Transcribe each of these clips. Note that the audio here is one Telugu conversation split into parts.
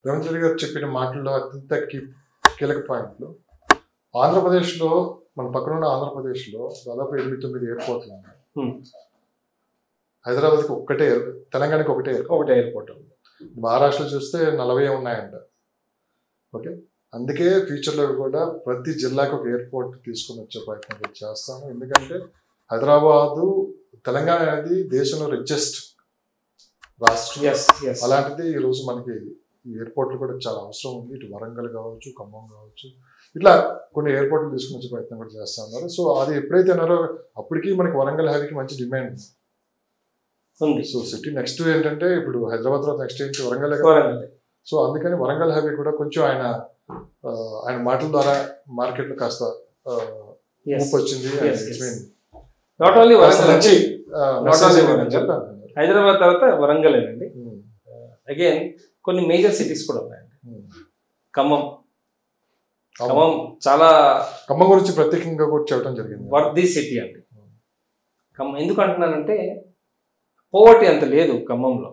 రేవంత్ రెడ్డి గారు చెప్పిన మాటల్లో అత్యంత కీలక పాయింట్లు ఆంధ్రప్రదేశ్లో మన పక్కనున్న ఆంధ్రప్రదేశ్లో దాదాపు 8-9 ఎయిర్పోర్ట్లు ఉన్నాయి. హైదరాబాద్కి ఒక్కటే, తెలంగాణకి ఒకటే ఎయిర్పోర్ట్ ఉంది. మహారాష్ట్రలో చూస్తే 40 ఉన్నాయంట. ఓకే, అందుకే ఫ్యూచర్లో కూడా ప్రతి జిల్లాకు ఒక ఎయిర్పోర్ట్ తీసుకుని వచ్చే ప్రయత్నం చేస్తాను. ఎందుకంటే హైదరాబాదు తెలంగాణ అనేది దేశంలో రిచెస్ట్ రాష్ట్రం. అలాంటిది ఈరోజు మనకి ఈ ఎయిర్పోర్ట్లు కూడా చాలా అవసరం ఉంది. ఇటు వరంగల్ కావచ్చు, ఖమ్మం కావచ్చు, ఇట్లా కొన్ని ఎయిర్పోర్ట్లు తీసుకుని వచ్చే ప్రయత్నం కూడా చేస్తా ఉన్నారు. సో అది ఎప్పుడైతే అన్నారో అప్పటికి మనకి వరంగల్ హ్యావీకి మంచి డిమాండ్ ఉంది. సో సిటీ నెక్స్ట్ ఏంటంటే ఇప్పుడు హైదరాబాద్ లో నెక్స్ట్ ఏంటి వరంగల్. సో అందుకని వరంగల్ హ్యావీ కూడా కొంచెం ఆయన మాటల ద్వారా మార్కెట్లో కాస్త వచ్చింది. హైదరాబాద్ తర్వాత వరంగల్ అండి. అగైన్ కొన్ని మేజర్ సిటీస్ కూడా ఉన్నాయండి. ఖమ్మం చాలా, ఖమ్మం గురించి ప్రత్యేకంగా కూడా చెప్పడం జరిగింది. వర్ది సిటీ అండి ఖమ్మం. ఎందుకు అంటున్నానంటే పోవర్టీ అంత లేదు ఖమ్మంలో.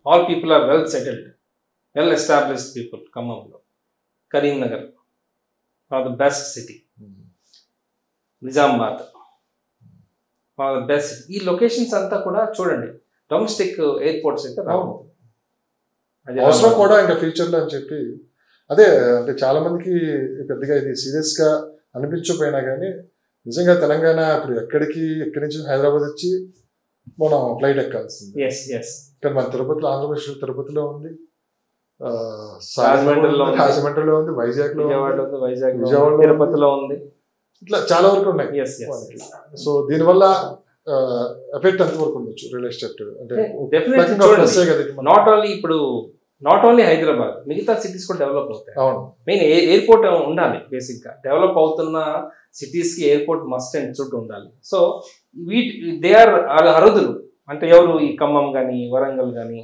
All people are well settled, well established people ఖమ్మంలో. Karimnagar one of the best city, Nizamabad one of the best city. ఈ లొకేషన్స్ అంతా కూడా చూడండి, డొమెస్టిక్ ఎయిర్పోర్ట్స్ అయితే రావు, అవసరం కూడా ఇంకా ఫ్యూచర్లో అని చెప్పి. అదే అంటే చాలా మందికి పెద్దగా ఇది సీరియస్గా అనిపించకపోయినా కానీ నిజంగా తెలంగాణ ఇప్పుడు ఎక్కడి నుంచి హైదరాబాద్ వచ్చి మనం ఫ్లైట్ ఎక్కాల్సింది. కానీ మన తిరుపతిలో, ఆంధ్రప్రదేశ్ తిరుపతిలో ఉంది, రాజమండ్రిలో ఉంది, వైజాగ్లో, విజయవాడ, తిరుపతిలో ఉంది, ఇట్లా చాలా వరకు ఉన్నాయి. సో దీనివల్ల ఎఫెక్ట్ ఎంతవరకు ఉండొచ్చు రియల్ ఎస్టేట్ అంటే? నాట్ ఓన్లీ హైదరాబాద్, మిగతా సిటీస్ కూడా డెవలప్ అవుతాయి. మెయిన్ ఎయిర్పోర్ట్ ఉండాలి. బేసిక్ గా డెవలప్ అవుతున్న సిటీస్ కి ఎయిర్పోర్ట్ మస్ట్ అండ్ షుడ్ ఉండాలి. సో దే ఆర్ అరుదులు. అంటే ఎవరు ఈ ఖమ్మం కానీ, వరంగల్ కానీ,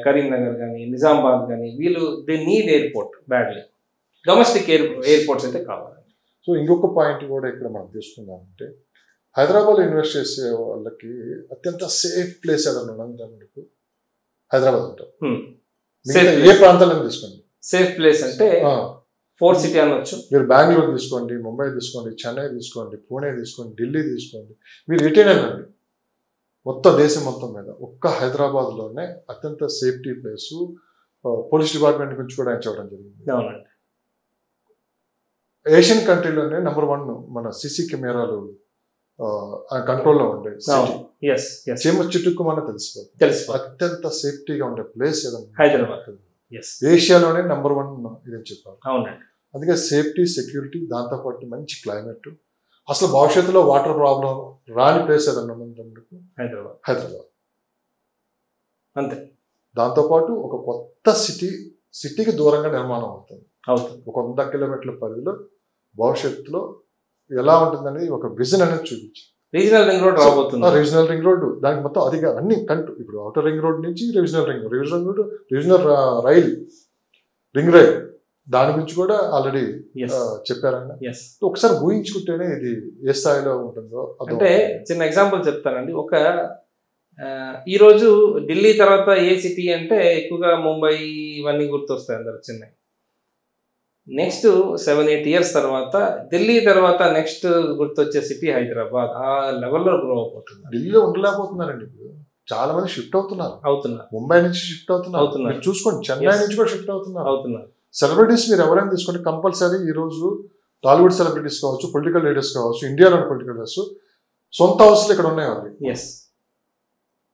కరీంనగర్ కానీ, నిజామాబాద్ కానీ, వీళ్ళు they need airport badly. Domestic airports అయితే కావాలి. సో ఇంకొక పాయింట్ కూడా ఇక్కడ మనం తీసుకుందామంటే హైదరాబాద్లో ఇన్వెస్ట్ చేసే వాళ్ళకి అత్యంత సేఫ్ ప్లేస్ ఏదైనా ఉన్నందుకు హైదరాబాద్ ఉంటారు. ఏ ప్రాంతాలను తీసుకోండి సేఫ్ ప్లేస్ అంటే ఫోర్త్ సిటీ అనొచ్చు. మీరు బెంగళూరు తీసుకోండి, ముంబై తీసుకోండి, చెన్నై తీసుకోండి, పూణే తీసుకోండి, ఢిల్లీ తీసుకోండి, మీరు ఎటైనానండి మొత్తం దేశం మొత్తం మీద ఒక్క హైదరాబాద్లోనే అత్యంత సేఫ్టీ ప్లేసు పోలీస్ డిపార్ట్మెంట్ గురించి కూడా ఆయన చెప్పడం జరిగింది. అవునండి, ఏషియన్ కంట్రీలోనే నెంబర్ 1 మన సిసి కెమెరాలు కంట్రోల్లో ఉండే సిటీ. చుట్టుకు మన తెలుసు అత్యంత సేఫ్టీగా ఉండే ప్లేస్ ఏదన్నా హైదరాబాద్. ఏషియాలోనే నెంబర్ 1 ఇదని చెప్పారు. అవునండి, అందుకే సేఫ్టీ, సెక్యూరిటీ, దాంతోపాటు మంచి క్లైమేట్, అసలు భవిష్యత్తులో వాటర్ ప్రాబ్లం రాని ప్లేస్ ఏదన్నా ఉన్నందుకు హైదరాబాద్ అంతే. దాంతోపాటు ఒక కొత్త సిటీకి దూరంగా నిర్మాణం అవుతుంది. ఒక 100 కిలోమీటర్ల పరిధిలో భవిష్యత్తులో ఎలా ఉంటుందనేది ఒక విజన్ అనేది చూపించి రీజనల్ రింగ్ రోడ్ రాబోతుంది. రీజనల్ రింగ్ రోడ్ దానికి మొత్తం అదిగా అన్ని ఇప్పుడు అవుటర్ రింగ్ రోడ్ నుంచి రీజనల్ రైల్, రింగ్ రైల్, దాని గురించి కూడా ఆల్రెడీ చెప్పారు ఆయన. ఒకసారి ఊహించుకుంటేనే ఇది ఏ స్థాయిలో ఉంటుందో. అంటే చిన్న ఎగ్జాంపుల్ చెప్తానండి. ఈరోజు ఢిల్లీ తర్వాత ఏ సిటీ అంటే ఎక్కువగా ముంబై ఇవన్నీ గుర్తొస్తాయి అందరు, చెన్నై. నెక్స్ట్ 7-8 years తర్వాత ఢిల్లీ తర్వాత నెక్స్ట్ గుర్తొచ్చే సిటీ హైదరాబాద్. ఆ లెవెల్లో గ్రో అయిపోతుంది. ఢిల్లీలో ఉండలేకపోతున్నారండి ఇప్పుడు చాలా మంది. షిఫ్ట్ అవుతున్నారు. ముంబై నుంచి షిఫ్ట్ అవుతున్నారు. చూసుకోండి, చెన్నై నుంచి కూడా షిఫ్ట్ అవుతున్నారు. సెలబ్రిటీస్ మీరు ఎవరైనా తీసుకోండి, కంపల్సరీ ఈరోజు టాలీవుడ్ సెలబ్రిటీస్ కావచ్చు, పొలిటికల్ లీడర్స్ కావచ్చు, ఇండియాలోని పొలిటికల్ లీడర్స్ సొంత హౌస్లు ఇక్కడ ఉన్నాయి వాళ్ళకి.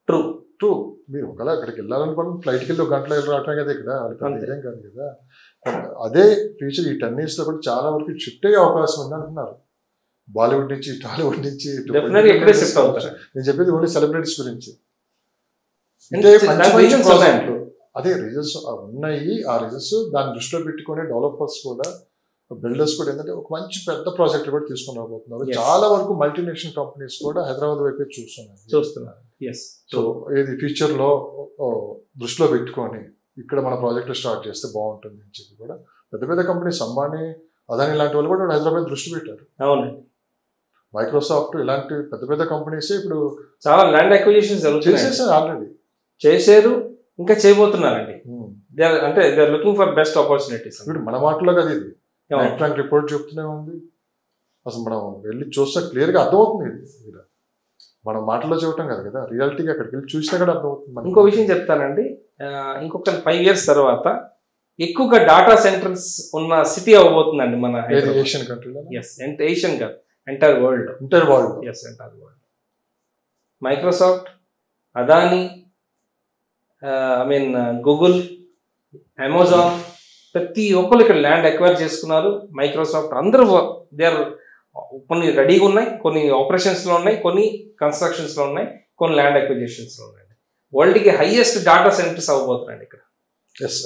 ట్రూ. మీరు ఒకవేళ అక్కడికి వెళ్ళాలనుకోండి, ఫ్లైట్కి వెళ్ళి 1 గంటలో రావటమే కదా ఇక్కడ, వాళ్ళకి ఏం కాదు కదా. అదే ఫ్యూచర్ ఈ 10 yearsలో కూడా చాలా వరకు షిఫ్ట్ అయ్యే అవకాశం ఉంది అంటున్నారు. బాలీవుడ్ నుంచి, టాలీవుడ్ నుంచి నేను చెప్పేది ఓన్లీ సెలబ్రిటీస్ గురించి. అదే రీజన్స్ ఉన్నాయి. ఆ రీజన్స్ దాన్ని దృష్టిలో పెట్టుకుని డెవలపర్స్ కూడా, బిల్డర్స్ కూడా ఏంటంటే ఒక మంచి పెద్ద ప్రాజెక్ట్ కూడా తీసుకుని రాబోతున్నారు. చాలా వరకు మల్టీనేషనల్ కంపెనీస్ కూడా హైదరాబాద్ వైపే చూస్తున్నారు. సో ఇది ఫ్యూచర్లో దృష్టిలో పెట్టుకొని ఇక్కడ మన ప్రాజెక్టులు స్టార్ట్ చేస్తే బాగుంటుంది అని చెప్పి కూడా పెద్ద పెద్ద కంపెనీస్, అంబానీ, అదాని ఇలాంటి వాళ్ళు కూడా హైదరాబాద్ దృష్టి పెట్టారు. అవునండి, మైక్రోసాఫ్ట్ ఇలాంటి పెద్ద పెద్ద కంపెనీస్ ఇప్పుడు చాలా ల్యాండ్ అక్విజిషన్స్ ఆల్రెడీ చేశారు, ఇంకా చేయబోతున్నారండి. అంటే they are looking for best opportunities. ఇప్పుడు మన మాటలో కదా ఇది ఫ్రాంక్ రిపోర్ట్ చెప్తూనే ఉంది. అసలు మనం వెళ్ళి చూస్తే క్లియర్గా అర్థమవుతుంది. ఇది మనం మాటల్లో చెప్పటం కాదు కదా, రియాలిటీగా అక్కడికి వెళ్ళి చూసినా కూడా అర్థమవుతుంది. ఇంకో విషయం చెప్తానండి, ఇంకొక 5 years తర్వాత ఎక్కువగా డాటా సెంటర్స్ ఉన్న సిటీ అవ్వబోతుందండి మన ఏషియన్ కంట్రీలో. ఏషియన్ కాదు, entire world. Entire world. Microsoft, Adani, Google, Amazon, ప్రతి ఒక్కరు ఇక్కడ ల్యాండ్ ఎక్వైర్ చేసుకున్నారు. మైక్రోసాఫ్ట్ అందరూ దే ఆర్, కొన్ని రెడీగా ఉన్నాయి, కొన్ని ఆపరేషన్స్లో ఉన్నాయి, కొన్ని కన్స్ట్రక్షన్స్లో ఉన్నాయి, కొన్ని ల్యాండ్ అక్విజిషన్స్లో ఉన్నాయి. వరల్డ్కి హైయెస్ట్ డాటా సెంటర్స్ అవ్వబోతున్నాయండి ఇక్కడ.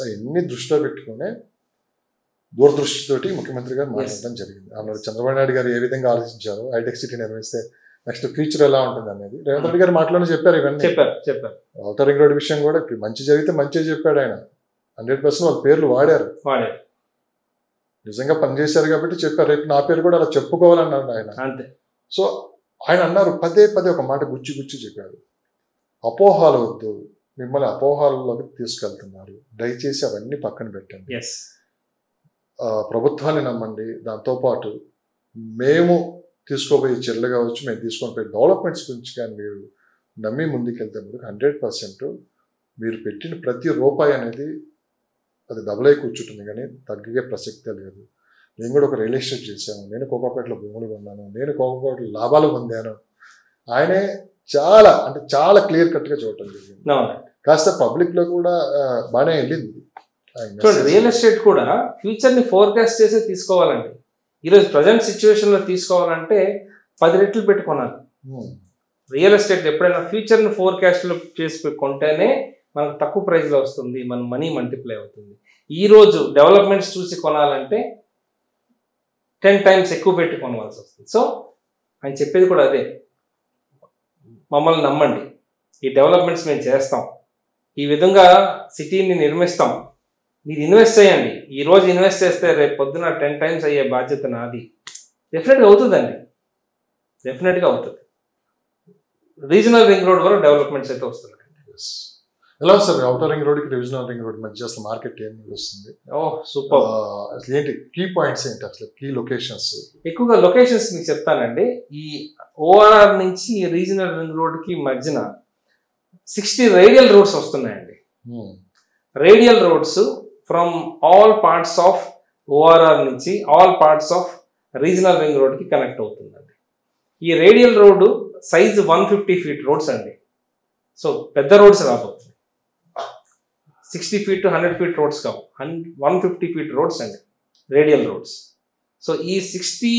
అవన్నీ దృష్టిలో పెట్టుకునే దూరదృష్టితోటి ముఖ్యమంత్రి గారు మాట్లాడడం జరిగింది. అన్నారు చంద్రబాబు నాయుడు గారు ఏ విధంగా ఆలోచించారు, హైటెక్ సిటీ నిర్మిస్తే నెక్స్ట్ ఫ్యూచర్ ఎలా ఉంటుంది అనేది రేవంత్ రెడ్డి గారు మాటలోనే చెప్పారు. ఇవన్నీ చెప్పారు. ఔటర్ రింగ్ రోడ్ విషయం కూడా మంచి జరిగితే మంచిగా చెప్పాడు ఆయన. 100% వాళ్ళ పేర్లు వాడారు. నిజంగా పనిచేశారు కాబట్టి చెప్పారు. రేపు నా పేరు కూడా అలా చెప్పుకోవాలన్నారు ఆయన. అంతే. సో ఆయన అన్నారు, పదే ఒక మాట గుచ్చి చెప్పారు, అపోహాలు వద్దు, మిమ్మల్ని అపోహాలలోకి తీసుకెళ్తున్నారు, దయచేసి అవన్నీ పక్కన పెట్టండి, ప్రభుత్వాన్ని నమ్మండి, దాంతోపాటు మేము తీసుకోబోయే చర్యలు కావచ్చు, మేము తీసుకొని పోయే డెవలప్మెంట్స్ గురించి కానీ మీరు నమ్మి ముందుకెళ్తే మీరు 100% మీరు పెట్టిన ప్రతి రూపాయి అనేది అది డబుల్ అయి కూర్చుంటుంది కానీ తగ్గే ప్రసక్తే లేదు. నేను కూడా ఒక రియల్ ఎస్టేట్ చేశాను, నేను కోకాపేటలో భూములు కొన్నాను, నేను కోకాపేటలో లాభాలు పొందాను. ఆయనే చాలా క్లియర్ కట్గా చూడటం జరిగింది. కాస్త పబ్లిక్లో కూడా బాగానే వెళ్ళింది. రియల్ ఎస్టేట్ కూడా ఫ్యూచర్ని ఫోర్కాస్ట్ చేసే తీసుకోవాలండి. ఈరోజు ప్రజెంట్ సిచ్యువేషన్లో తీసుకోవాలంటే 10 రెట్లు పెట్టుకోవాలి. రియల్ ఎస్టేట్ ఎప్పుడైనా ఫ్యూచర్ని ఫోర్కాస్ట్లో చేసి కొంటేనే మనకు తక్కువ ప్రైస్లో వస్తుంది, మన మనీ మల్టిప్లై అవుతుంది. ఈరోజు డెవలప్మెంట్స్ చూసి కొనాలంటే 10 times ఎక్కువ పెట్టి కొనవలసి వస్తుంది. సో ఆయన చెప్పేది కూడా అదే, మమ్మల్ని నమ్మండి, ఈ డెవలప్మెంట్స్ మేము చేస్తాం, ఈ విధంగా సిటీని నిర్మిస్తాం, మీరు ఇన్వెస్ట్ చేయండి. ఈరోజు ఇన్వెస్ట్ చేస్తే రేపు పొద్దున 10 times అయ్యే బాధ్యత నాది. డెఫినెట్గా అవుతుందండి, డెఫినెట్గా అవుతుంది. రీజనల్ రింగ్ రోడ్ వరకు డెవలప్మెంట్స్ అయితే వస్తున్నాయి. ఎలా సార్ ఔటర్ రింగ్ రోడ్కి రీజనల్ రింగ్ రోడ్ మధ్య అసలు మార్కెట్ ఏం వస్తుంది? సూపర్. అసలు ఏంటి కీ పాయింట్స్ ఏంటి, అసలు కీ లొకేషన్స్? ఎక్కువగా లొకేషన్స్ మీకు చెప్తానండి. ఈ ఓఆర్ఆర్ నుంచి రీజనల్ రింగ్ రోడ్కి మధ్యన 60 రేడియల్ రోడ్స్ వస్తున్నాయండి. Radial roads from all parts of ORR నుంచి all parts of regional ring రోడ్కి కనెక్ట్ అవుతుందండి. ఈ radial road size 150 feet roads అండి. సో పెద్ద రోడ్స్ రాబోతుంది. 60 feet to 100 feet రోడ్స్ కావు, 150 feet రోడ్స్ అండి రేడియల్ రోడ్స్. సో ఈ 60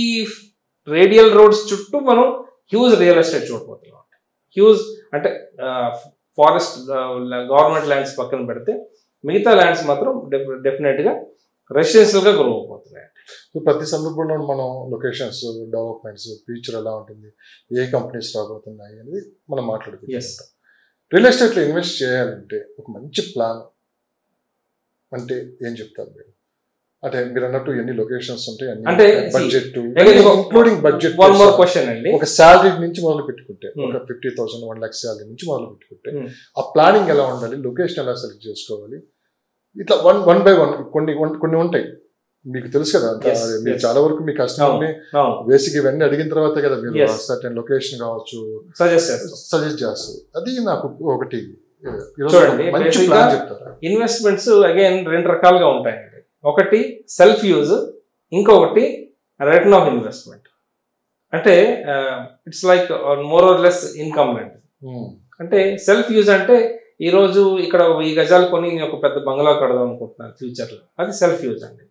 రేడియల్ రోడ్స్ చుట్టూ మనం హ్యూజ్ రియల్ ఎస్టేట్ చూడబోతున్నాం. హ్యూజ్ అంటే ఫారెస్ట్, గవర్నమెంట్ ల్యాండ్స్ పక్కన పెడితే మిగతా ల్యాండ్స్ మాత్రం డెఫినెట్గా రెసిడెన్షియల్గా గ్రో అయిపోతున్నాయి. సో ప్రతి సందర్భంలో మనం లొకేషన్స్, డెవలప్మెంట్స్, ఫ్యూచర్ ఎలా ఉంటుంది, ఏ కంపెనీస్ రాబోతున్నాయి అనేది మనం మాట్లాడుకుంటాం. రియల్ ఎస్టేట్లో ఇన్వెస్ట్ చేయాలంటే ఒక మంచి ప్లాన్ అంటే ఏం చెప్తారు మీరు? అంటే మీరు అన్నట్టు ఎన్ని లొకేషన్స్ ఉంటాయి, అంటే బడ్జెట్ ఇంక్లూడింగ్ బడ్జెట్. ఒక శాలరీ నుంచి మొదలు పెట్టుకుంటే, ఒక 50,000 1 lakh శాలరీ నుంచి మొదలు పెట్టుకుంటే ఆ ప్లానింగ్ ఎలా ఉండాలి, లొకేషన్ ఎలా సెలెక్ట్ చేసుకోవాలి, ఇట్లా వన్ బై వన్ కొన్ని ఉంటాయి. మీకు తెలుసు కదా, మీరు చాలా వరకు మీ కస్టమర్ని బేసిక్ ఇవన్నీ అడిగిన తర్వాతే కదా మీరు సర్టెన్ లొకేషన్ కావచ్చు సజెస్ట్ చేస్తారు. అది నాకు ఒకటి మంచి ప్లాన్ చెప్తారు. ఇన్వెస్ట్మెంట్స్ అగైన్ 2 రకాలుగా ఉంటాయండి. ఒకటి సెల్ఫ్ యూజ్, ఇంకొకటి రిటర్న్ ఆఫ్ ఇన్వెస్ట్మెంట్. అంటే it's like more or less income rent. అంటే సెల్ఫ్ యూజ్ అంటే ఈరోజు ఇక్కడ 1000 గజాలు కొని నేను ఒక పెద్ద బంగ్లా కడదాం అనుకుంటున్నాను ఫ్యూచర్లో, అది సెల్ఫ్ యూజ్ అండి.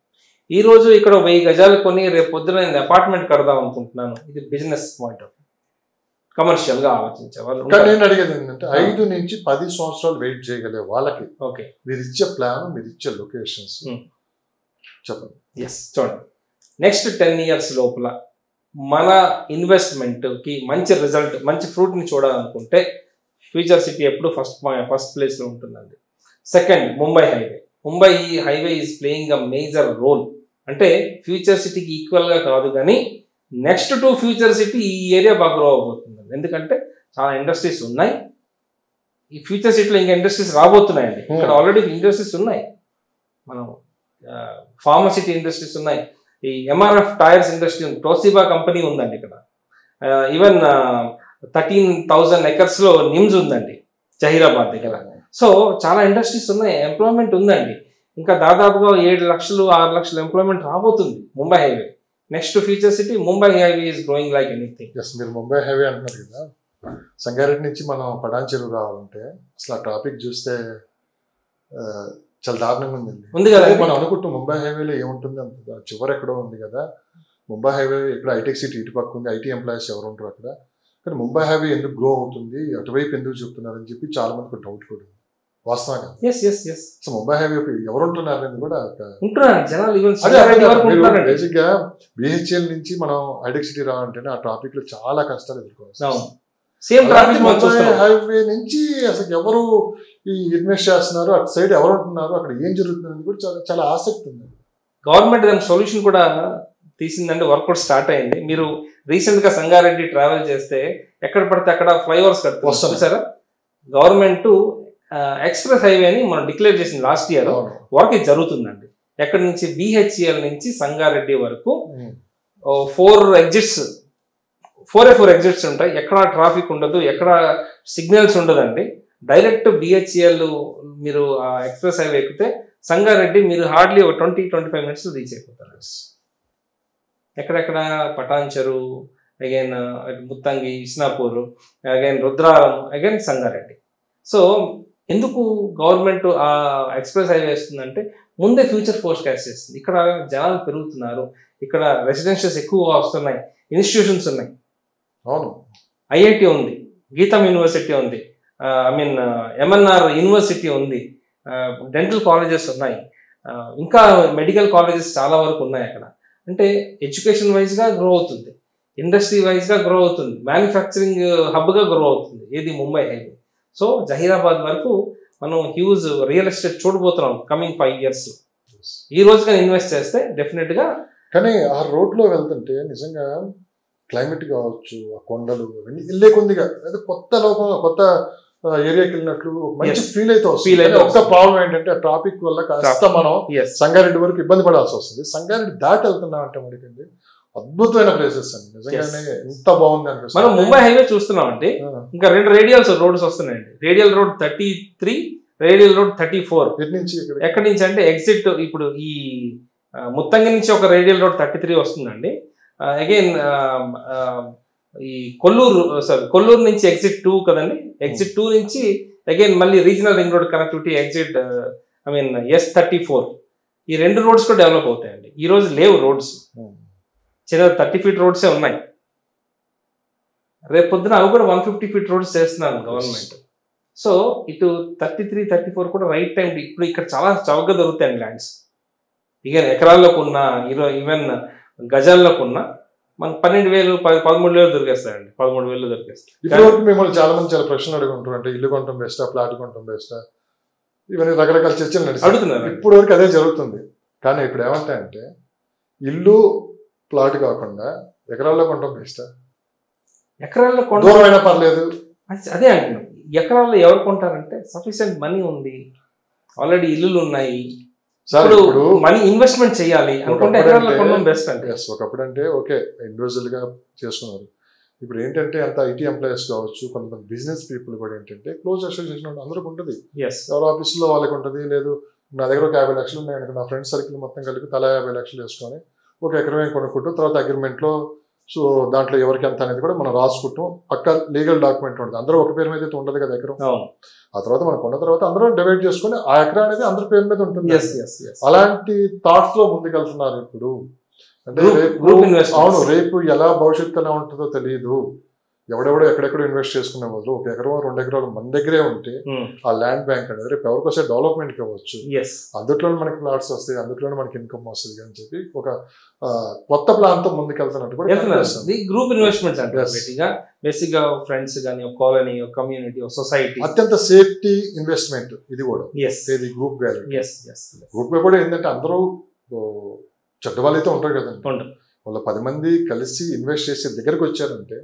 ఈ రోజు ఇక్కడ 1000 గజాలు కొని రేపు పొద్దున నేను అపార్ట్మెంట్ కడదాం అనుకుంటున్నాను, ఇది బిజినెస్ పాయింట్ ఆఫ్ కమర్షియల్ గా ఆలోచించే వాళ్ళు. నేను అడిగేది ఏంటంటే 5 నుంచి 10 సంవత్సరాలు వెయిట్ చేయగలిగే వాళ్ళకి ఓకే మీరు ఇచ్చే ప్లాన్, మీరు ఇచ్చే లొకేషన్స్ చెప్పండి. చూడండి, నెక్స్ట్ 10 years లోపల మన ఇన్వెస్ట్మెంట్కి మంచి రిజల్ట్, మంచి ఫ్రూట్ని చూడాలనుకుంటే ఫ్యూచర్ సిటీ ఎప్పుడు ఫస్ట్ ప్లేస్లో ఉంటుందండి. Second, Mumbai highway is playing a major role. అంటే ఫ్యూచర్ సిటీకి ఈక్వల్గా కాదు కానీ నెక్స్ట్ టు ఫ్యూచర్ సిటీ ఈ ఏరియా బాగా గ్రో అవబోతుంది. ఎందుకంటే చాలా ఇండస్ట్రీస్ ఉన్నాయి. ఈ ఫ్యూచర్ సిటీలో ఇంకా ఇండస్ట్రీస్ రాబోతున్నాయండి. ఇక్కడ ఆల్రెడీ ఇండస్ట్రీస్ ఉన్నాయి. మనం ఫార్మసిటీ ఇండస్ట్రీస్ ఉన్నాయి, ఈ ఎంఆర్ఎఫ్ టైర్స్ ఇండస్ట్రీ ఉంది, టోసిబా కంపెనీ ఉందండి ఇక్కడ. ఈవెన్ 13,000 acres లో నిమ్స్ ఉందండి జహీరాబాద్ దగ్గర. సో చాలా ఇండస్ట్రీస్ ఉన్నాయి, ఎంప్లాయ్మెంట్ ఉందండి. ఇంకా దాదాపుగా 7 లక్షలు 6 లక్షల ఎంప్లాయ్మెంట్ రాబోతుంది Mumbai highway. Next future city Mumbai highway is growing like anything. మీరు ముంబై హైవే అంటున్నారు కదా, సంగారెడ్డి నుంచి మనం పటాన్ చెరువు రావాలంటే అసలు ఆ ట్రాఫిక్ చూస్తే చాలా దారుణంగా ఉంది కదా. మనం అనుకుంటాం ముంబై హైవేలో ఏముంటుంది, అంత చివరి ఎక్కడో ఉంది కదా ముంబై హైవే. ఇక్కడ హైటెక్ సిటీ ఇటు పక్క ఉంది, ఐటీ ఎంప్లాయీస్ ఎవరు ఉంటారు అక్కడ. కానీ ముంబై హైవే ఎందుకు గ్రో అవుతుంది, అటువైపు ఎందుకు చెప్తున్నారని చెప్పి చాలా మందికి డౌట్ కూడా ఉంది. వాస్తవంగా సో ముంబై హైవే ఎవరు ఉంటున్నారని కూడా బేసిక్ గా బిహెచ్ఎల్ నుంచి మనం హైటెక్ సిటీ రావాలంటే ఆ ట్రాఫిక్ లో చాలా కష్టాలు ఎదుర్కోవాలి. హైవే నుంచి అసలు ఎవరు ఈ ఇన్వెస్ట్ చేస్తున్నారు, అటు సైడ్ ఎవరు ఉంటున్నారు, అక్కడ ఏం జరుగుతుంది కూడా చాలా చాలా ఆసక్తి ఉంది. గవర్నమెంట్ దానికి సొల్యూషన్ కూడా తీసిందంటే వర్కౌట్ స్టార్ట్ అయింది. మీరు రీసెంట్ గా సంగారెడ్డి ట్రావెల్ చేస్తే ఎక్కడ పడితే అక్కడ ఫ్లైఓవర్స్ కట్టుకొస్తారు సార్. గవర్నమెంట్ ఎక్స్ప్రెస్ హైవే అని మనం డిక్లేర్ చేసింది లాస్ట్ ఇయర్. వర్క్ ఇది జరుగుతుందండి. ఎక్కడి నుంచి బిహెచ్ఎల్ నుంచి సంగారెడ్డి వరకు 4 ఎగ్జిట్స్ ఉంటాయి. ఎక్కడ ట్రాఫిక్ ఉండదు, ఎక్కడ సిగ్నల్స్ ఉండదండి. డైరెక్ట్ బిహెచ్ఎల్ మీరు ఎక్స్ప్రెస్ హైవే ఎక్కితే సంగారెడ్డి మీరు హార్డ్లీ 20-25 minutes రీచ్ అయిపోతారు. ఎక్కడెక్కడ పటాన్ చెరువు, again Muthangi, Isnapur, again Rudraram, again Sangareddy. So ఎందుకు గవర్నమెంట్ ఆ ఎక్స్ప్రెస్ హైవే వేస్తుందంటే ముందే ఫ్యూచర్ ఫోర్కాస్ట్ చేస్తుంది. ఇక్కడ జనాలు పెరుగుతున్నారు, ఇక్కడ రెసిడెన్షియల్స్ ఎక్కువగా వస్తున్నాయి, ఇన్స్టిట్యూషన్స్ ఉన్నాయి. అవును, ఐఐటి ఉంది, గీతం యూనివర్సిటీ ఉంది, ఎంఎన్ఆర్ యూనివర్సిటీ ఉంది, డెంటల్ కాలేజెస్ ఉన్నాయి, ఇంకా మెడికల్ కాలేజెస్ చాలా వరకు ఉన్నాయి అక్కడ. అంటే ఎడ్యుకేషన్ వైజ్గా గ్రో అవుతుంది, ఇండస్ట్రీ వైజ్గా గ్రో అవుతుంది, మ్యానుఫ్యాక్చరింగ్ హబ్గా గ్రో అవుతుంది ఏది ముంబై హైవే. సో జహీరాబాద్ వరకు మనం హ్యూజ్ రియల్ ఎస్టేట్ చూడబోతున్నాం కమింగ్ 5 years. ఈ రోజుగా ఇన్వెస్ట్ చేస్తే డెఫినెట్గా. కానీ ఆ రోడ్లో వెళ్తుంటే నిజంగా క్లైమేట్ కావచ్చు, ఆ కొండలు వెళ్ళే కొద్దిగా కొత్త లోకంలో కొత్త ఏరియాకి వెళ్ళినట్లు మంచి ఫీల్ అయితే వస్తుంది. ఒక్క ప్రాబ్లం ఏంటంటే ఆ ట్రాఫిక్ వల్ల కాస్త మనం సంగారెడ్డి వరకు ఇబ్బంది పడాల్సి వస్తుంది. సంగారెడ్డి దాటి వెళ్తున్నాం అంటే మనకి అద్భుతమైన ప్లేసెస్ అండి, నిజంగానే ఎంత బాగుంది అనిపిస్తుంది. మనం ముంబై హైవే చూస్తున్నాం అంటే ఇంకా 2 రేడియల్స్ రోడ్స్ వస్తున్నాయండి. Radial road 33, radial road 34. ఎక్కడి నుంచి అంటే ఎగ్జిట్ ఇప్పుడు ఈ ముత్తంగి నుంచి ఒక రేడియల్ రోడ్ 33 వస్తుందండి. అగైన్ ఈ కొల్లూరు నుంచి ఎగ్జిట్ 2 కదండి. ఎగ్జిట్ 2 నుంచి అగైన్ మళ్ళీ regional ring road connectivity exit S34. ఈ 2 రోడ్స్ కూడా డెవలప్ అవుతాయండి. ఈ రోజు లేవు రోడ్స్, చిన్న 30 feet రోడ్సే ఉన్నాయి. రేపు పొద్దున అవి కూడా 150 feet రోడ్స్ చేస్తున్నారు గవర్నమెంట్. సో ఇటు 33, 34 కూడా రైట్ టైం. ఇప్పుడు ఇక్కడ చాలా చౌకగా దొరుకుతాయండి ల్యాండ్స్. ఇక ఎకరాల్లోకి ఉన్న ఈవెన్ గజాల్లోకి ఉన్న మనకు 12,000, 13,000 దొరికేస్తాయండి. 13,000 దొరికేస్తాయి. ఇప్పటివరకు మిమ్మల్ని చాలా మంది చాలా ప్రశ్నలు అడుగుంటారు. అంటే ఇల్లు కొనడం బెస్టా, ప్లాట్ కొనడం బెస్టా, ఇవన్నీ రకరకాల చర్చలు అడుగుతున్నారు. ఇప్పుడు వరకు అదే జరుగుతుంది. కానీ ఇప్పుడు ఏమంటాయంటే ఇల్లు ప్లాట్ కాకుండా ఎకరాల్లో కొనడం బెస్టా, ఎకరాల్లో దూరమైనా పర్లేదు. అదే అంటున్నాం. ఎకరాల్లో ఎవరు కొంటారంటే సఫిషియెంట్ మనీ ఉంది, ఆల్రెడీ ఇల్లులు ఉన్నాయి, మనీ ఇన్వెస్ట్మెంట్ చేయాలి అనుకుంటే ఎకరాల్లో కొనడం బెస్ట్ అంటే. ఒకప్పుడు అంటే ఓకే ఇండివిజువల్ గా చేసుకున్నారు. ఇప్పుడు ఏంటంటే అంత ఐటీ ఎంప్లాయీస్ కావచ్చు, కొంతమంది బిజినెస్ పీపుల్ కూడా ఏంటంటే క్లోజ్ అసోసియేషన్ అందరికి ఉంటుంది. ఎవరు ఆఫీసులో వాళ్ళకి ఉంటుంది. లేదు నా దగ్గర ఒక 50 లక్షలు ఉన్నాయి అనుకో, నా ఫ్రెండ్ సర్కిల్ మొత్తం కలిపి తలా 50 లక్షలు వేసుకొని ఒక ఎకరమే కొనుక్కుంటూ తర్వాత అగ్రిమెంట్లో సో దాంట్లో ఎవరికి ఎంత అనేది కూడా మనం రాసుకుంటాం. పక్క లీగల్ డాక్యుమెంట్ ఉంటుంది. అందరూ ఒక పేరు మీద అయితే ఉండదు కదా ఎకరం. ఆ తర్వాత మనకు ఉన్న తర్వాత అందరూ డివైడ్ చేసుకుని ఆ ఎకరం అనేది అందరి పేరు మీద ఉంటుంది. అలాంటి థాట్స్ లో ముందుకెళ్తున్నారు ఇప్పుడు. అంటే అవును, రేపు ఎలా భవిష్యత్తు ఎలా ఉంటుందో తెలియదు. ఎవడెవడో ఎక్కడెక్కడో ఇన్వెస్ట్ చేసుకునే బదులు ఒక ఎకరం 2 ఎకరాలు మన దగ్గరే ఉంటే ఆ ల్యాండ్ బ్యాంక్ అనేది రేపు ఎవరికొస్తే డెవలప్మెంట్కి ఇవ్వచ్చు. అందులోనే మనకి ప్లాట్స్ వస్తాయి, అందులోనే మనకి ఇన్కమ్ వస్తుంది అని చెప్పి ఒక కొత్త ప్లాన్ తో ముందుకెళ్తున్నట్టు కూడా గ్రూప్ ఇన్వెస్ట్మెంట్స్ అంటే బేసిక్ గా ఫ్రెండ్స్ కానీ కాలనీ, కమ్యూనిటీ, సొసైటీ అత్యంత సేఫ్టీ ఇన్వెస్ట్మెంట్ ఇది కూడా. ఇది గ్రూప్ గ్రూప్ గా కూడా ఏంటంటే అందరూ చెడ్డ వాళ్ళైతే ఉంటారు కదండి. వాళ్ళ 10 మంది కలిసి ఇన్వెస్ట్ చేసే దగ్గరకు వచ్చారంటే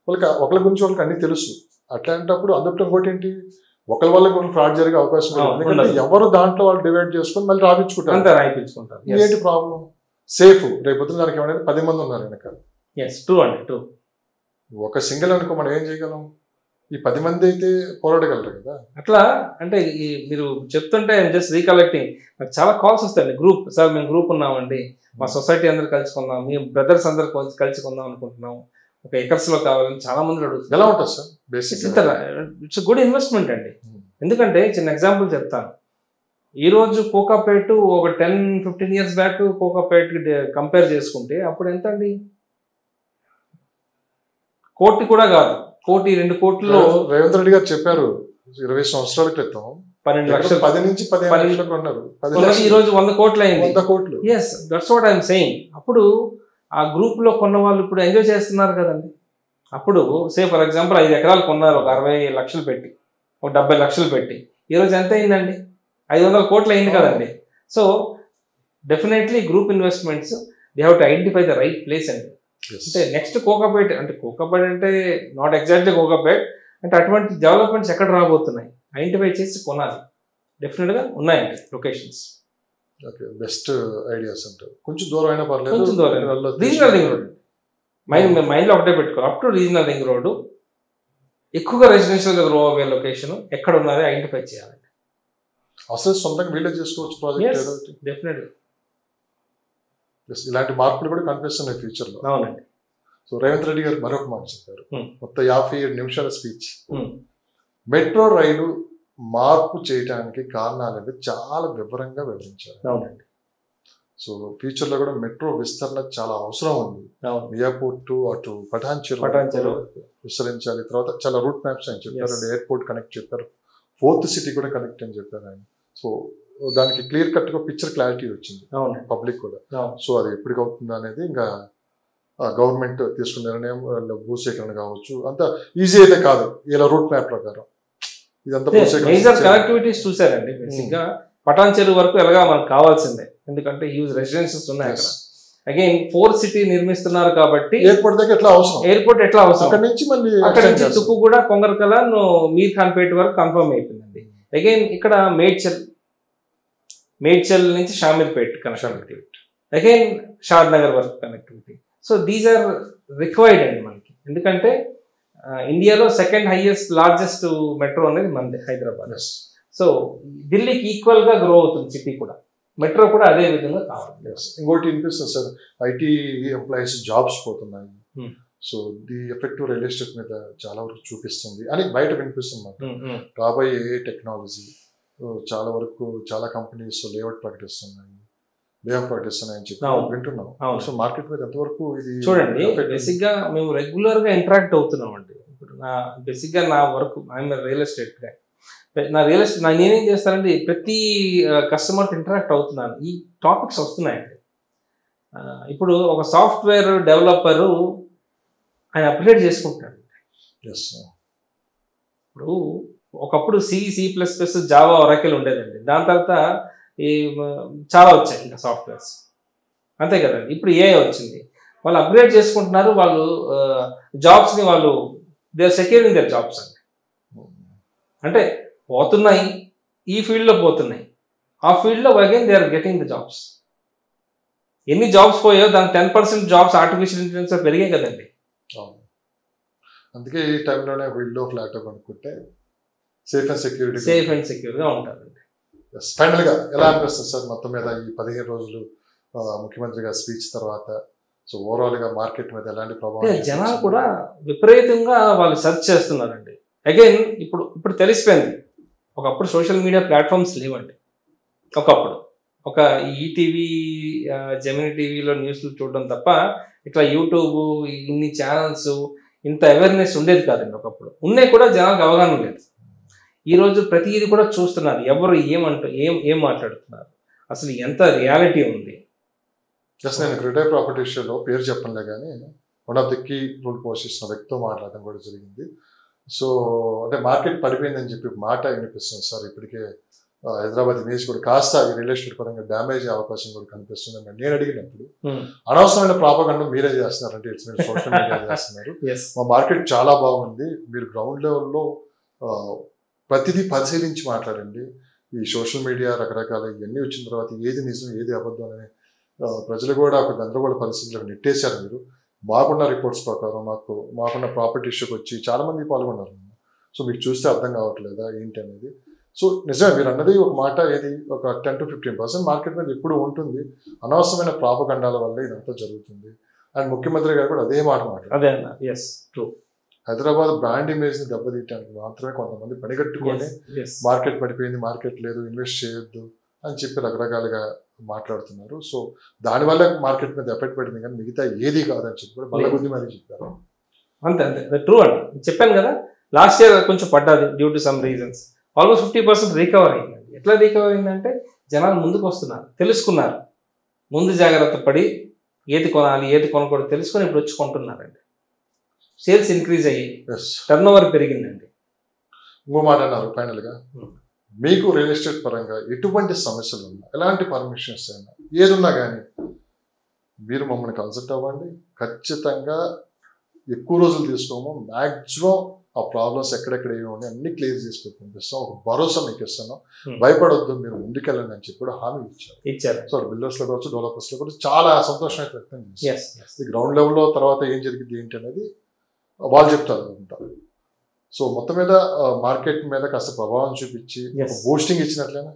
వాళ్ళకి ఒకరి గురించి వాళ్ళకి అన్ని తెలుసు. అట్లాంటప్పుడు అందులో ఇంకోటి ఏంటి, ఒకరి వల్ల కూడా ఫ్రాడ్ జరిగే అవకాశం ఉంది. ఎందుకంటే ఎవరు దాంట్లో వాళ్ళు డివైడ్ చేసుకుని మళ్ళీ రాయించుకుంటారు. ఏంటి ప్రాబ్లం? సేఫ్. రేపు దానికి ఏమైనా 10 మంది ఉన్నారు వెనకాల. ట్రూ. ఒక సింగిల్ అనుకో మనం ఏం చేయగలం? ఈ 10 మంది అయితే పోరాడగలరు కదా. అట్లా అంటే మీరు చెప్తుంటే జస్ట్ రీకలెక్టింగ్, నాకు చాలా కాల్స్ వస్తాయండి. గ్రూప్ సార్ మేము గ్రూప్ ఉన్నామండి, మా సొసైటీ అందరు కలుసుకుందాం, మీ బ్రదర్స్ అందరు కలుసుకుందాం అనుకుంటున్నాం, ఒక ఎకర్స్ లో కావాలని చాలా మంది అడుగుతారు. ఎలా ఉంటుంది sir? Basic it's good investment అండి. ఎందుకంటే చిన్న ఎగ్జాంపుల్ చెప్తాను. ఈ రోజు కోకాపేట ఒక 10-15 years బ్యాక్ కోకాపేట కంపేర్ చేసుకుంటే అప్పుడు ఎంత అండి? కోటి కూడా కాదు, 1-2 కోట్లలో రేవంత్ రెడ్డి గారు చెప్పారు 20 సంవత్సరాల క్రితం 12 లక్షలు, 10 నుంచి 15 లక్షలు కొన్నారు. ఈ రోజు 100 కోట్లు అయింది. 100 కోట్లు. Yes, that's what I'm saying. అప్పుడు ఆ గ్రూప్ లో కొన్న వాళ్ళు ఇప్పుడు ఎంజాయ్ చేస్తున్నారు కదండి. అప్పుడు సే ఫర్ ఎగ్జాంపుల్ 5 ఎకరాలు కొన్నారు ఒక 60 లక్షలు పెట్టి, ఒక 70 లక్షలు పెట్టి. ఈరోజు ఎంత అయిందండి? 500 కోట్లు అయింది కదండి. So definitely group investments they have to identify the right place అండి. అంటే నెక్స్ట్ కోకాపేట అంటే నాట్ ఎగ్జాక్ట్లీ కోకాపేట అంటే అటువంటి డెవలప్మెంట్స్ ఎక్కడ రాబోతున్నాయి ఐడెంటిఫై చేసి కొనాలి. డెఫినెట్గా ఉన్నాయండి లొకేషన్స్. ఓకే, బెస్ట్ ఐడియాస్ అంటారు. కొంచెం దూరం అయినా పర్లేదు, కొంచెం దూరం. రీజనల్ రింగ్ రోడ్ మైండ్లో ఒకటే పెట్టుకోవాలి. Up to regional ring road ఎక్కువగా రెసిడెన్షియల్గా గ్రో అయ్యే లొకేషన్ ఎక్కడ ఉన్నది ఐడెంటిఫై చేయాలండి. అసలు సొంతంగా వీళ్ళే చేసుకోవచ్చు ప్రాజెక్ట్. డెఫినెట్గా ఇలాంటి మార్పులు కూడా కనిపిస్తున్నాయి ఫ్యూచర్లో. అవునండి. సో రేవంత్ రెడ్డి గారు మరొక మాట చెప్పారు, మొత్తం 57 నిమిషాల స్పీచ్. మెట్రో రైలు మార్పు చేయడానికి కారణాలు చాలా వివరంగా వివరించారు. అవునండి. సో ఫ్యూచర్ లో కూడా మెట్రో విస్తరణ చాలా అవసరం ఉంది. మియాపూర్ టు అటు పఠాన్ చెరువు విస్తరించాలి. తర్వాత చాలా రూట్ మ్యాప్స్ అని చెప్పారు, ఎయిర్పోర్ట్ కనెక్ట్ చెప్పారు, 4th సిటీ కూడా కనెక్ట్ అని చెప్పారు ఆయన. సో దానికి క్లియర్ కట్ గా పిక్చర్ క్లారిటీ వచ్చింది పబ్లిక్ కూడా. సో అది ఎప్పటికి అవుతుంది అనేది ఇంకా గవర్నమెంట్ తీసుకున్న నిర్ణయం. భూసేకరణ కావచ్చు, అంత ఈజీ అయితే కాదు ఇలా రూట్ మ్యాప్ ప్రకారం. ఇదంతా కనెక్టివిటీస్ చూసారండి. బేసిక్ గా పటాన్ చెరువు వరకు ఎలాగా మనకు కావాల్సిందే, ఎందుకంటే హ్యూజ్ రెసిడెన్సీస్ ఉన్నాయి అక్కడ. అగైన్ 4th సిటీ నిర్మిస్తున్నారు కాబట్టి ఎయిర్పోర్ట్ దగ్గర ఎట్లా అవసరం, ఎయిర్పోర్ట్ ఎట్లా అవసరం. అక్కడ నుంచి మళ్ళీ అక్కడ నుంచి తుక్కు కూడా కొంగరకల మీర్ ఖాన్పేట వరకు కన్ఫర్మ్ అయిపోయిందండి. అగైన్ ఇక్కడ మేడ్చల్ నుంచి Shamirpet connectivity, again Shadnagar వరకు connectivity. So these are required అండి మనకి. ఎందుకంటే ఇండియాలో 2nd హైయెస్ట్ లార్జెస్ట్ మెట్రో అనేది మనది హైదరాబాద్. సో ఢిల్లీకి ఈక్వల్ గా గ్రో అవుతుంది సిటీ కూడా, మెట్రో కూడా అదే విధంగా కావాలి. ఇంకోటి వినిపిస్తుంది సార్, ఐటీ ఎంప్లాయీస్ జాబ్స్ పోతున్నాయి. So the effect real estate మీద చాలా వరకు చూపిస్తుంది అని బయట వినిపిస్తుంది. రాబోయే టెక్నాలజీ చాలా వరకు చాలా కంపెనీస్ లేఅవుట్ ప్రకటిస్తున్నాయి, లేఅవుట్ ప్రకటిస్తున్నాయి అని చెప్పి వింటున్నాం. సో మార్కెట్ మీద ఎంతవరకు ఇది చూడండి. బేసిక్ గా మేము రెగ్యులర్ గా ఇంటరాక్ట్ అవుతున్నాం అండి. ఇప్పుడు బేసిక్ గా నా వర్క్ ఐఎమ్ రియల్ ఎస్టేట్ గా, నేనేం చేస్తానంటే ప్రతి కస్టమర్తో ఇంటరాక్ట్ అవుతున్నాను. ఈ టాపిక్స్ వస్తున్నాయండి. ఇప్పుడు ఒక సాఫ్ట్వేర్ డెవలపరు ఆయన అప్గ్రేడ్ చేసుకుంటాడు. ఇప్పుడు ఒకప్పుడు C++, జావా, ఒరాకిల్ ఉండేదండి. దాని తర్వాత ఈ చాలా వచ్చాయి ఇంకా సాఫ్ట్వేర్స్, అంతే కదండి. ఇప్పుడు AI వచ్చింది, వాళ్ళు అప్గ్రేడ్ చేసుకుంటున్నారు. వాళ్ళు జాబ్స్ని వాళ్ళు they are securing their jobs అండి. అంటే పోతున్నాయి, ఈ ఫీల్డ్లో పోతున్నాయి, ఆ ఫీల్డ్లో again they are getting the jobs. ఎన్ని జాబ్స్ పోయాయో దాని 10% జాబ్స్ ఆర్టిఫిషియల్ ఇంటెలిజెన్స్ పెరిగాయి కదండి. అందుకే ఈ టైంలోనే విండో ఫ్లాట్ అనుకుంటే సేఫ్ అండ్ సెక్యూర్గా ఉంటారండి. ఫైనల్ గా ఎలా అనిపిస్తుంది సార్ మొత్తం మీద ఈ 15 రోజులు ముఖ్యమంత్రి గారి స్పీచ్ తర్వాత? సో ఓవరాల్ గా మార్కెట్ మీద ఎలాంటి ప్రభావం? జనాలు కూడా విపరీతంగా వాళ్ళు సెర్చ్ చేస్తున్నారండి. అగైన్ ఇప్పుడు తెలిసిపోయింది. ఒకప్పుడు సోషల్ మీడియా ప్లాట్ఫామ్స్ లేవండి. ఒకప్పుడు ఒక ఈటీవీ, జెమినీ టీవీలో న్యూస్లు చూడడం తప్ప ఇట్లా యూట్యూబ్, ఇన్ని ఛానల్స్, ఇంత అవేర్నెస్ ఉండేది కాదండి. ఒకప్పుడు ఉన్నాయి కూడా, జనాలకు అవగాహన లేదు. ఈరోజు ప్రతిదీ కూడా చూస్తున్నారు, ఎవరు ఏం మాట్లాడుతున్నారు, అసలు ఎంత రియాలిటీ ఉంది. జస్ట్ నేను రిటైల్ ప్రాపర్టీ షోలో పేరు చెప్పనులే కానీ one of the key role పోషిస్తున్న వ్యక్తితో మాట్లాడడం కూడా జరిగింది. సో అంటే మార్కెట్ పడిపోయిందని చెప్పి మాట వినిపిస్తుంది సార్. ఇప్పటికే హైదరాబాద్ ఇమేజ్ కూడా కాస్త ఈ రియల్ ఎస్టేట్ పరంగా డ్యామేజ్ అయ్యే అవకాశం కూడా కనిపిస్తుంది. నేను అడిగినప్పుడు అనవసరమైన ప్రాపగండ మీరే చేస్తున్నారంటే ఇట్స్ మీరు సోషల్ మీడియా చేస్తున్నారు. మా మార్కెట్ చాలా బాగుంది, మీరు గ్రౌండ్ లెవెల్లో ప్రతిదీ పరిశీలించి మాట్లాడండి. ఈ సోషల్ మీడియా రకరకాల ఇవన్నీ వచ్చిన తర్వాత ఏది నిజం ఏది అబద్ధం అనే ప్రజలు కూడా ఒక గందరగోళ పరిస్థితులకు నెట్టేశారు. మీరు మాకున్న రిపోర్ట్స్ ప్రకారం మాకున్న ప్రాపర్టీ ఇష్యూకి వచ్చి చాలామంది పాల్గొన్నారు. సో మీకు చూస్తే అర్థం కావట్లేదా ఏంటి అనేది. సో నిజమే మీరు అన్నది ఒక మాట, ఏది ఒక 10 to 15% మార్కెట్ మీద ఎప్పుడు ఉంటుంది. అనవసరమైన ప్రాపగండాల వల్ల ఇదంతా జరుగుతుంది. అండ్ ముఖ్యమంత్రి గారు కూడా అదే మాట మాట్లాడారు. హైదరాబాద్ బ్రాండ్ ఇమేజ్ ని దెబ్బతీయడానికి మాత్రమే కొంతమంది పనిగట్టుకొని మార్కెట్ పడిపోయింది, మార్కెట్ లేదు, ఇన్వెస్ట్ చేయొద్దు అని చెప్పి రకరకాలుగా మాట్లాడుతున్నారు. సో దానివల్ల మార్కెట్ మీద ఎఫెక్ట్ పడింది, కానీ మిగతా ఏది కాదని చెప్పి కూడా బల్లగుద్ది మరి చెప్పారు. అంతే ట్రూ అండి. చెప్పాను కదా, లాస్ట్ ఇయర్ కొంచెం పడ్డది due to some reasons. Almost 50% recover అయిందండి. ఎట్లా రికవర్ అయిందంటే జనాలు ముందుకు వస్తున్నారు, తెలుసుకున్నారు, ముందు జాగ్రత్త పడి ఏది కొనాలి ఏది కొనకూడదు తెలుసుకొని ఇప్పుడు వచ్చి కొంటున్నారండి. సేల్స్ ఇంక్రీజ్ అయ్యి టర్న్ ఓవర్ పెరిగిందండి. ఇంకో మాట అన్నారు ఫైనల్గా, మీకు రియల్ ఎస్టేట్ పరంగా ఎటువంటి సమస్యలు ఉన్నా, ఎలాంటి పర్మిషన్స్ అయినా ఏదున్నా కానీ మీరు మమ్మల్ని కన్సల్ట్ అవ్వండి. ఖచ్చితంగా ఎక్కువ రోజులు తీసుకోము. మ్యాక్సిమం ఆ ప్రాబ్లమ్స్ ఎక్కడెక్కడ ఏమి అన్ని క్లియర్ చేసి పంపిస్తాం. ఒక భరోసా మీకు ఇస్తాను, భయపడొద్దు, మీరు ముందుకెళ్ళండి అని చెప్పి కూడా హామీ ఇచ్చారు. సో బిల్డర్స్ లో కావచ్చు, డెవలపర్స్ లో కూడా చాలా సంతోషం అయితే వ్యక్తం చేస్తారు. ఈ గ్రౌండ్ లెవెల్లో తర్వాత ఏం జరిగింది ఏంటి అనేది వాళ్ళు చెప్తారు ఉంటారు. సో మొత్తం మీద మార్కెట్ మీద కాస్త ప్రభావం చూపించి బూస్టింగ్ ఇచ్చినట్లేనా?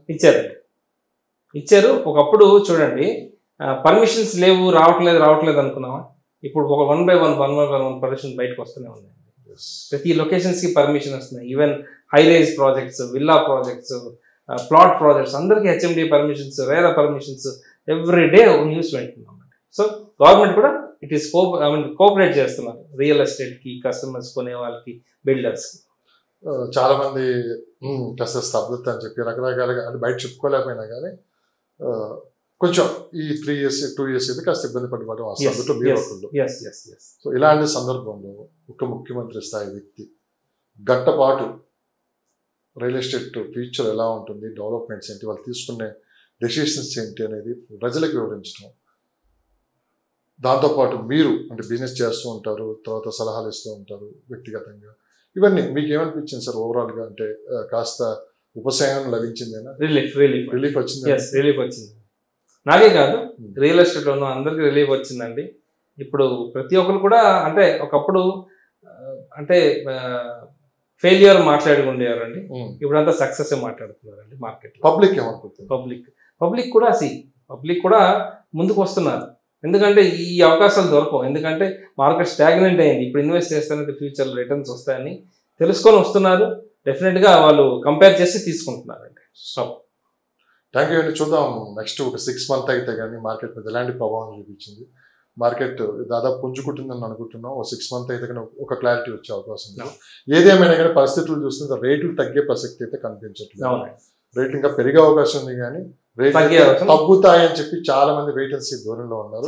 ఇచ్చారు. ఒకప్పుడు చూడండి పర్మిషన్స్ లేవు, రావట్లేదు అనుకున్నామా, ఇప్పుడు ఒక 1 by 1 పర్మిషన్ బయటకు వస్తూనే ఉన్నాయి. ప్రతి లొకేషన్స్ కి పర్మిషన్ వస్తున్నాయి. Even high rise projects, villa projects, plot projects అందరికీ HMD permissions, RERA permissions every day news వింటున్నాం. సో గవర్నమెంట్ కూడా ఇట్ ఈస్ కోఆపరేట్ చేస్తున్నారు రియల్ ఎస్టేట్ కి, కస్టమర్స్ కొనే వాళ్ళకి, బిల్డర్స్ కి. చాలా మంది కాస్త స్తబ్దత అని చెప్పి రకరకాలుగా అంటే బయట చెప్పుకోలేకపోయినా కానీ కొంచెం ఈ 3 years 2 years అయితే కాస్త ఇబ్బంది పడిపోవడం వస్తుంది. సో ఇలాంటి సందర్భంలో ఒక ముఖ్యమంత్రి స్థాయి వ్యక్తి గంటపాటు రియల్ ఎస్టేట్ ఫ్యూచర్ ఎలా ఉంటుంది, డెవలప్మెంట్స్ ఏంటి, వాళ్ళు తీసుకునే డెసిషన్స్ ఏంటి అనేది ప్రజలకు వివరించడం, దాంతోపాటు మీరు అంటే బిజినెస్ చేస్తూ ఉంటారు, తర్వాత సలహాలు ఇస్తూ ఉంటారు వ్యక్తిగతంగా, ఇవన్నీ మీకు ఏమనిపించింది సార్ ఓవరాల్గా? అంటే కాస్త ఉపశమనం లభించిందేనా? రిలీఫ్ వచ్చింది. నాకే కాదు, రియల్ ఎస్టేట్ లో అందరికి రిలీఫ్ వచ్చిందండి. ఇప్పుడు ప్రతి ఒక్కరు కూడా అంటే ఒకప్పుడు అంటే ఫెయిల్యూర్ మాట్లాడుకుండేవారండి, ఇప్పుడంతా సక్సెస్ మాట్లాడుతున్నారండి మార్కెట్. పబ్లిక్ కూడా ముందుకు వస్తున్నారు. ఎందుకంటే ఈ అవకాశాలు దొరకవు, ఎందుకంటే మార్కెట్ స్టాగ్నెంట్ అయింది. ఇప్పుడు ఇన్వెస్ట్ చేస్తానంటే ఫ్యూచర్ రిటర్న్స్ వస్తాయని తెలుసుకొని వస్తున్నారు. డెఫినెట్గా వాళ్ళు కంపేర్ చేసి తీసుకుంటున్నారండి. సో థ్యాంక్ యూ అండి. చూద్దాం నెక్స్ట్ ఒక 6 months అయితే కానీ మార్కెట్ మీద ఎలాంటి ప్రభావం చూపించింది. మార్కెట్ దాదాపు పుంజుకుంటుందని అనుకుంటున్నాం. ఒక 6 months అయితే కానీ ఒక క్లారిటీ వచ్చే అవకాశం ఉంది. ఏదేమైనా కానీ పరిస్థితులు చూస్తుంటే రేట్లు తగ్గే ప్రసక్తి అయితే కనిపించట్లేదు. రేట్లు ఇంకా పెరిగే అవకాశం ఉంది, కానీ రేట్లు తగ్గుతాయని చెప్పి చాలా మంది వెయిట్ అండ్ సీ దూరంలో ఉన్నారు.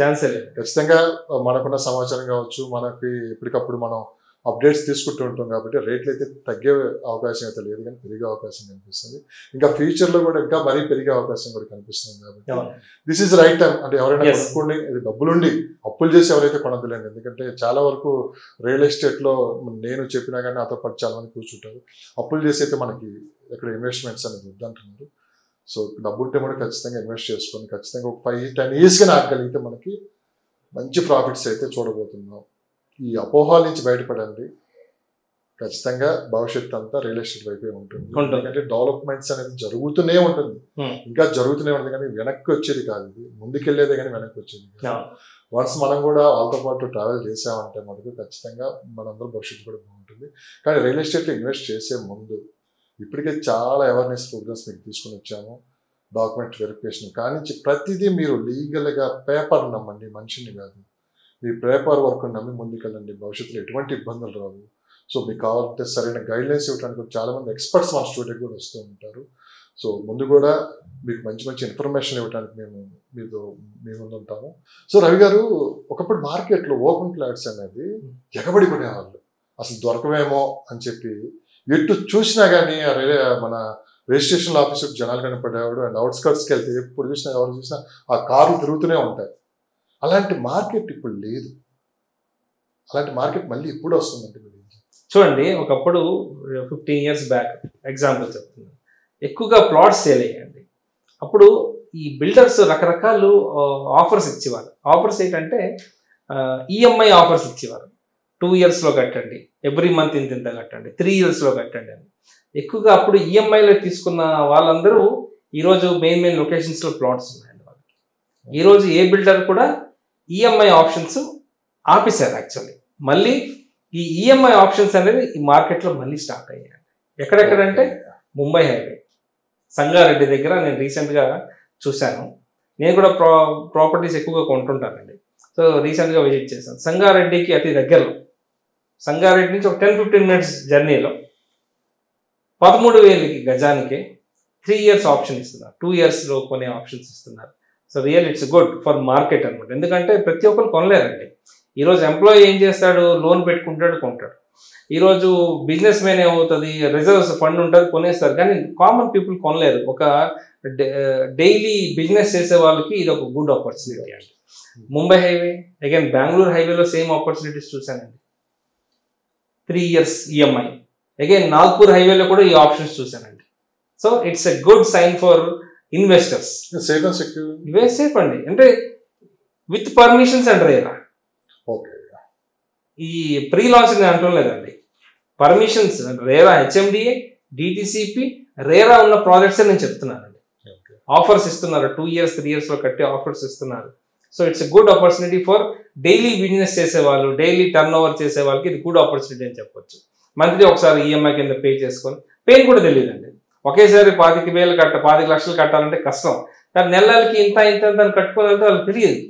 ఖచ్చితంగా మనకున్న సమాచారం కావచ్చు, మనకి ఎప్పటికప్పుడు మనం అప్డేట్స్ తీసుకుంటూ ఉంటాం కాబట్టి రేట్లు అయితే తగ్గే అవకాశం అయితే లేదు, కానీ పెరిగే అవకాశం కనిపిస్తుంది. ఇంకా ఫ్యూచర్లో కూడా ఇంకా మరీ పెరిగే అవకాశం కూడా కనిపిస్తుంది. కాబట్టి దిస్ ఈజ్ రైట్ టైం. అంటే ఎవరైనా కొనుక్కోండి, ఇది డబ్బులుండి అప్పులు చేసి ఎవరైతే కొనద్దులేండి. ఎందుకంటే చాలా వరకు రియల్ ఎస్టేట్లో నేను చెప్పినా కానీ నాతో పాటు చాలా మంది కూర్చుంటారు, అప్పులు చేసి అయితే మనకి ఎక్కడ ఇన్వెస్ట్మెంట్స్ అనేది వద్దంటున్నారు. సో డబ్బు ఉంటే కూడా ఖచ్చితంగా ఇన్వెస్ట్ చేసుకొని ఖచ్చితంగా ఒక 5-10 years ఆగగలిగితే మనకి మంచి ప్రాఫిట్స్ అయితే చూడబోతున్నాం. ఈ అపోహాల నుంచి బయటపడండి. ఖచ్చితంగా భవిష్యత్తు అంతా రియల్ ఎస్టేట్ వైపే ఉంటుంది. ఎందుకంటే డెవలప్మెంట్స్ అనేది జరుగుతూనే ఉంటుంది, ఇంకా జరుగుతూనే ఉంటుంది, కానీ వెనక్కి వచ్చేది కాదు, ఇది ముందుకెళ్ళేదే కానీ వెనక్కి వచ్చేది కాదు. వన్స్ మనం కూడా వాళ్ళతో పాటు ట్రావెల్ చేసామంటే మనకు ఖచ్చితంగా మనందరం భవిష్యత్తు కూడా బాగుంటుంది. కానీ రియల్ ఎస్టేట్లో ఇన్వెస్ట్ చేసే ముందు ఇప్పటికే చాలా అవేర్నెస్ ప్రోగ్రామ్స్ మీకు తీసుకుని వచ్చాము. డాక్యుమెంట్ వెరిఫికేషన్ కానీ ప్రతిదీ మీరు లీగల్గా పేపర్ నమ్మండి, మనిషిని కాదు. మీ పేపర్ వర్క్ నమ్మి ముందుకెళ్ళండి, భవిష్యత్తులో ఎటువంటి ఇబ్బందులు రావు. సో మీకు కావాలంటే సరైన గైడ్లైన్స్ ఇవ్వడానికి చాలామంది ఎక్స్పర్ట్స్ మన స్టూడియోకి కూడా వస్తూ ఉంటారు. సో ముందు కూడా మీకు మంచి ఇన్ఫర్మేషన్ ఇవ్వడానికి మీ ముందు ఉంటాము. సో రవి గారు, ఒకప్పుడు మార్కెట్లో ఓపెన్ ఫ్లాట్స్ అనేది ఎగబడి కొనేవాళ్ళు, అసలు దొరకవేమో అని చెప్పి ఎటు చూసినా కానీ మన రిజిస్ట్రేషన్ ఆఫీసుకు జనాలు కనపడేవాడు. అండ్ అవుట్స్కర్ట్స్కి వెళ్తే ఎప్పుడు చూసినా ఎవరు చూసినా ఆ కార్లు తిరుగుతూనే ఉంటాయి. అలాంటి మార్కెట్ ఇప్పుడు లేదు. అలాంటి మార్కెట్ మళ్ళీ ఎప్పుడు వస్తుందంటే చూడండి, ఒకప్పుడు 15 years బ్యాక్ ఎగ్జాంపుల్ చెప్తున్నాను, ఎక్కువగా ప్లాట్స్ సేల్ అయ్యాయండి. అప్పుడు ఈ బిల్డర్స్ రకరకాలు ఆఫర్స్ ఇచ్చేవారు. ఆఫర్స్ ఏంటంటే ఈఎంఐ ఆఫర్స్ ఇచ్చేవారు. 2 yearsలో కట్టండి, ఎవ్రీ మంత్ ఇంత కట్టండి, 3 yearsలో కట్టండి అని. ఎక్కువగా అప్పుడు ఈఎంఐలో తీసుకున్న వాళ్ళందరూ ఈరోజు మెయిన్ లొకేషన్స్లో ప్లాట్స్ ఉన్నాయండి వాళ్ళకి. ఈరోజు ఏ బిల్డర్ కూడా ఈఎంఐ ఆప్షన్స్ ఆపేశారు. యాక్చువల్లీ మళ్ళీ ఈ ఈఎంఐ ఆప్షన్స్ అనేది ఈ మార్కెట్లో మళ్ళీ స్టార్ట్ అయ్యాయి. ఎక్కడెక్కడంటే ముంబై హైవే, సంగారెడ్డి దగ్గర నేను రీసెంట్గా చూశాను. నేను కూడా ప్రాపర్టీస్ ఎక్కువగా కొంటుంటానండి. సో రీసెంట్గా విజిట్ చేశాను. సంగారెడ్డికి అతి దగ్గరలో, సంగారెడ్డి నుంచి ఒక 10-15 minutes జర్నీలో 13,000 గజానికి 3 years ఆప్షన్ ఇస్తున్నారు, 2 yearsలో కొనే ఆప్షన్స్ ఇస్తున్నారు. So real it's good for market అనమాట. ఎందుకంటే ప్రతి ఒక్కరు కొనలేరండి. ఈరోజు ఎంప్లాయీ ఏం చేస్తాడు, లోన్ పెట్టుకుంటాడు, కొంటాడు. ఈరోజు బిజినెస్ మ్యాన్ ఏమవుతుంది, రిజర్వ్స్ ఫండ్ ఉంటుంది, కొనేస్తారు. కానీ కామన్ పీపుల్ కొనలేరు. ఒక డైలీ బిజినెస్ చేసే వాళ్ళకి ఇది ఒక గుడ్ ఆపర్చునిటీ అండి. ముంబై హైవే, అగైన్ బెంగళూరు హైవేలో సేమ్ ఆపర్చునిటీస్ చూశానండి. 3 years ఈఎంఐ. అగైన్ నాగ్పూర్ హైవేలో కూడా ఈ ఆప్షన్స్ చూశానండి. So it's a good sign for investors. Safe and secure. ఇవే సేఫ్ అండి. అంటే with permissions and RERA. Okay, ఈ ప్రీ లాంచ్ నేను అంటం లేదండి. Permissions RERA, HMDA, DTCP, RERA ఉన్న ప్రాజెక్ట్స్ నేను చెప్తున్నానండి. ఆఫర్స్ ఇస్తున్నారు, 2 years 3 yearsలో కట్టే ఆఫర్స్ ఇస్తున్నారు. So it's a good opportunity for daily business చేసేవాళ్ళు, డైలీ టర్న్ ఓవర్ చేసే వాళ్ళకి ఇది గుడ్ ఆపర్చునిటీ అని చెప్పొచ్చు. మంత్లీ ఒకసారి ఈఎంఐ కింద పే చేసుకొని, పెయిన్ కూడా తెలియదండి. ఒకేసారి 25,000 25 లక్షలు కట్టాలంటే కష్టం. కానీ నెలలకి ఇంత అని కట్టుకోవాలంటే వాళ్ళకి తెలియదు.